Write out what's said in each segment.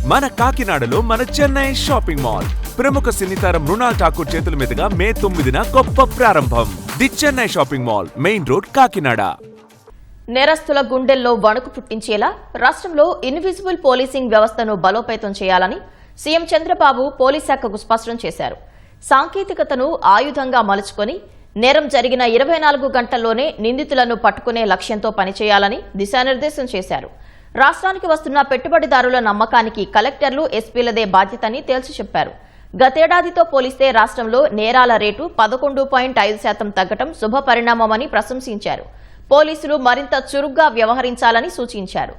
మన కాకినాడలో మన చెన్నై షాపింగ్ మాల్ ప్రముఖ సినీతారం మృణాల్ ఠాకూర్ చేతుల మీదుగా మే 9న గొప్ప ప్రారంభం. The Chennai shopping mall, main road, Kakinada. నేరస్తుల గుండెల్లో వణుకు పుట్టించేలా రాష్ట్రంలో ఇన్విజిబుల్ పోలీసింగ్ వ్యవస్థను బలోపేతం చేయాలని సీఎం చంద్రబాబు పోలీస్ శాఖకు స్పష్టం చేశారు. సాంకేతికతను ఆయుధంగా మలుచుకొని నేరం జరిగిన 24 గంటల్లోనే నిందితులను పట్టుకునే లక్ష్యంతో పనిచేయాలని దిశానిర్దేశం చేశారు. రాష్ట్రానికి వస్తున్న పెట్టుబడిదారుల నమ్మకానికి కలెక్టర్లు, ఎస్పీలదే బాధ్యతని తేల్చి చెప్పారు. గతేడాదితో పోలిస్తే రాష్ట్రంలో నేరాల రేటు 11.5% తగ్గటం శుభపరిణామమని ప్రశంసించారు. పోలీసులు మరింత చురుగ్గా వ్యవహరించాలని సూచించారు.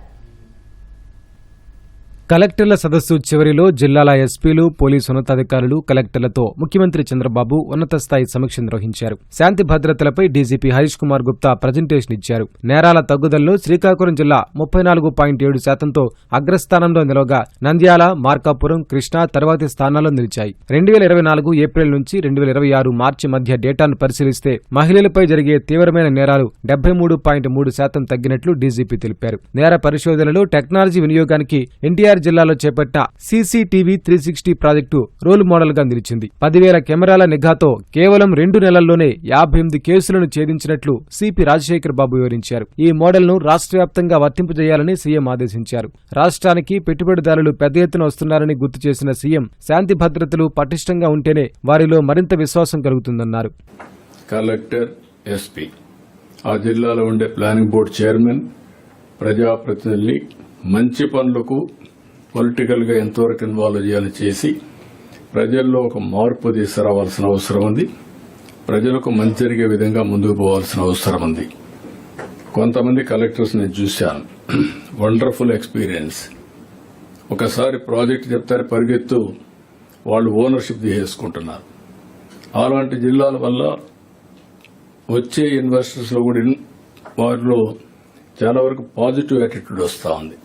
కలెక్టర్ల సదస్సు చివరిలో జిల్లాల ఎస్పీలు, పోలీసు ఉన్నతాధికారులు కలెక్టర్లతో ముఖ్యమంత్రి చంద్రబాబు ఉన్నత స్థాయి సమీక్ష నిర్వహించారు. శాంతి భద్రతలపై డీజీపీ హరీష్ కుమార్ గుప్తా ప్రజెంటేషన్ ఇచ్చారు. నేరాల తగ్గుదలలో శ్రీకాకుళం జిల్లా 34.7%తో అగ్రస్థానంలో నిలవగా నంద్యాల, మార్కాపురం, కృష్ణా తర్వాతి స్థానాల్లో నిలిచాయి. 2024 ఏప్రిల్ నుంచి 2026 మార్చి మధ్య డేటాను పరిశీలిస్తే మహిళలపై జరిగే తీవ్రమైన నేరాలు 73.3% తగ్గినట్లు డీజీపీ తెలిపారు. నేర పరిశోధనలో టెక్నాలజీ వినియోగానికి ఎన్టీఆర్ జిల్లాలో చేపట్టిన సీసీటీవీ 360 ప్రాజెక్టు రోల్ మోడల్ గా నిలిచింది. 10,000 కెమెరాల నిఘాతో కేవలం 2 నెలల్లోనే 58 కేసులను ఛేదించినట్లు సిపి రాజశేఖర్ బాబు వివరించారు. ఈ మోడల్ను రాష్ట్ర వ్యాప్తంగా వర్తింపజేయాలని సీఎం ఆదేశించారు. రాష్ట్రానికి పెట్టుబడిదారులు పెద్ద ఎత్తున వస్తున్నారని గుర్తు చేసిన సీఎం శాంతి భద్రతలు పటిష్టంగా ఉంటేనే వారిలో మరింత విశ్వాసం కలుగుతుందన్నారు. కలెక్టర్, ఎస్పీ, ఆ జిల్లాలో ఉండే ప్లానింగ్ బోర్డు చైర్మన్, ప్రజాప్రతినిధుల్ని మంచి పనులకు పొలిటికల్ గా ఎంతవరకు ఇన్వాల్వ్ చేయాలని చేసి ప్రజల్లో ఒక మార్పు తీసుకురావాల్సిన అవసరం ఉంది. ప్రజలకు మంచి జరిగే విధంగా ముందుకు పోవాల్సిన అవసరం ఉంది. కొంతమంది కలెక్టర్స్ నేను చూశాను, వండర్ఫుల్ ఎక్స్పీరియన్స్. ఒకసారి ప్రాజెక్ట్ చెప్తారు, పరిగెత్తు వాళ్ళు ఓనర్షిప్ తీసుకుంటున్నారు. అలాంటి జిల్లాల వల్ల వచ్చే ఇన్వెస్టర్స్ లో కూడా వారిలో చాలా వరకు పాజిటివ్ యాటిట్యూడ్ వస్తూ ఉంది.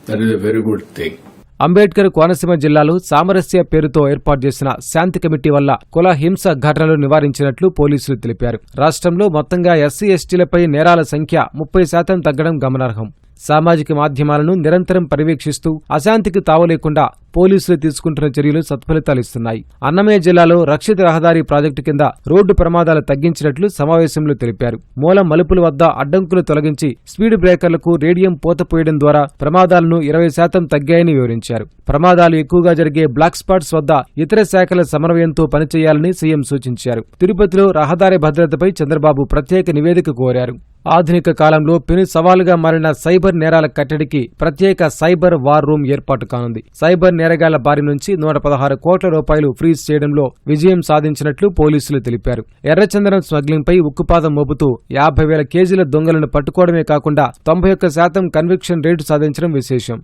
That is a very good thing. Ambedkar Konaseema జిల్లాలో సామరస్య పేరుతో ఏర్పాటు చేసిన శాంతి కమిటీ వల్ల కుల హింస ఘటనలు నివారించినట్లు పోలీసులు తెలిపారు. రాష్ట్రంలో మొత్తంగా ఎస్సీ, ఎస్టీలపై నేరాల సంఖ్య 30% తగ్గడం గమనార్హం. సామాజిక మాధ్యమాలను నిరంతరం పర్యవేక్షిస్తూ అశాంతికి తావులేకుండా పోలీసులు తీసుకుంటున్న చర్యలు సత్ఫలితాలిస్తున్నాయి. అన్నమయ్య జిల్లాలో రక్షిత రహదారి ప్రాజెక్టు కింద రోడ్డు ప్రమాదాలు తగ్గించినట్లు సమావేశంలో తెలిపారు. మూల మలుపుల వద్ద అడ్డంకులు తొలగించి స్పీడ్ బ్రేకర్లకు రేడియం పోతపోయడం ద్వారా ప్రమాదాలను 20% తగ్గాయని వివరించారు. ప్రమాదాలు ఎక్కువగా జరిగే బ్లాక్ స్పాట్స్ వద్ద ఇతర శాఖల సమన్వయంతో పనిచేయాలని సీఎం సూచించారు. తిరుపతిలో రహదారి భద్రతపై చంద్రబాబు ప్రత్యేక నివేదిక కోరారు. ఆధునిక కాలంలో పెను సవాలుగా మారిన సైబర్ నేరాల కట్టడికి ప్రత్యేక సైబర్ వార్ రూమ్ ఏర్పాటు కానుంది. సైబర్ నేరగాళ్ల బారి నుంచి 116 కోట్ల రూపాయలు ఫ్రీజ్ చేయడంలో విజయం సాధించినట్లు పోలీసులు తెలిపారు. ఎర్రచందనం స్మగ్లింగ్ పై ఉక్కుపాదం మోపుతూ 50,000 కేజీల దొంగలను పట్టుకోవడమే కాకుండా 91% కన్విక్షన్ రేటు సాధించడం విశేషం.